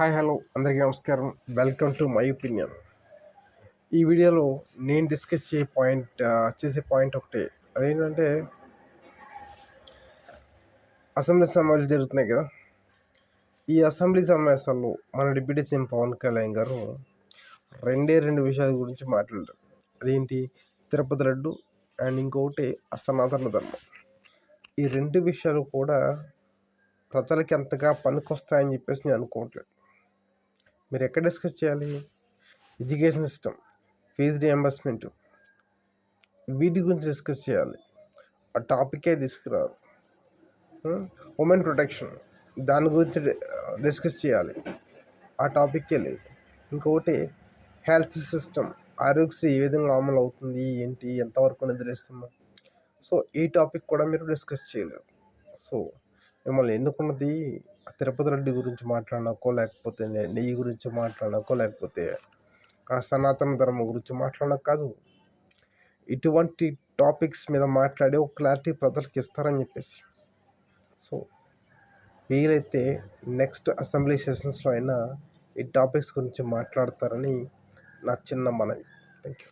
Hi hello అందరికీ నమస్కారం. Welcome to my opinion. ఈ వీడియోలో నేను డిస్కస్ చేసే పాయింట్ ఒకటే. అదేంటంటే అసెంబ్లీ సమావేశాలు జరుగుతున్నాయి కదా. ఈ అసెంబ్లీ సమావేశాల్లో మన డిప్యూటీ సీఎం పవన్ కళ్యాణ్ గారు రెండు విషయాల గురించి మాట్లాడారు. అదేంటి, తిరుపతి లడ్డు అండ్ ఇంకొకటి సనాతన ధర్మం. ఈ రెండు విషయాలు కూడా ప్రజలకి ఎంతగా పనికొస్తాయని చెప్పేసి నేను అనుకోవట్లేదు. మీరు ఎక్కడ డిస్కస్ చేయాలి? ఎడ్యుకేషన్ సిస్టమ్, ఫీజు రియంబర్స్మెంట్, వీటి గురించి డిస్కస్ చేయాలి. ఆ టాపికే తీసుకురారు. ఉమెన్ ప్రొటెక్షన్, దాని గురించి డిస్కస్ చేయాలి. ఆ టాపిక్కే లేదు. ఇంకొకటి హెల్త్ సిస్టమ్, ఆరోగ్యశ్రీ ఏ విధంగా అమలు అవుతుంది, ఏంటి, ఎంతవరకు నిద్రిస్తున్నాం. సో ఈ టాపిక్ కూడా మీరు డిస్కస్ చేయలేరు. సో మిమ్మల్ని ఎన్నుకున్నది తిరుపతి రెడ్డి గురించి మాట్లాడడానికో, లేకపోతే నెయ్యి గురించి మాట్లాడడానికో, లేకపోతే ఆ సనాతన ధర్మం గురించి మాట్లాడడానికి కాదు. ఇటువంటి టాపిక్స్ మీద మాట్లాడి ఒక క్లారిటీ ప్రజలకు ఇస్తారని చెప్పేసి. సో వీలైతే నెక్స్ట్ అసెంబ్లీ సెషన్స్లో అయినా ఈ టాపిక్స్ గురించి మాట్లాడతారని నా చిన్న మనవి. Thank you.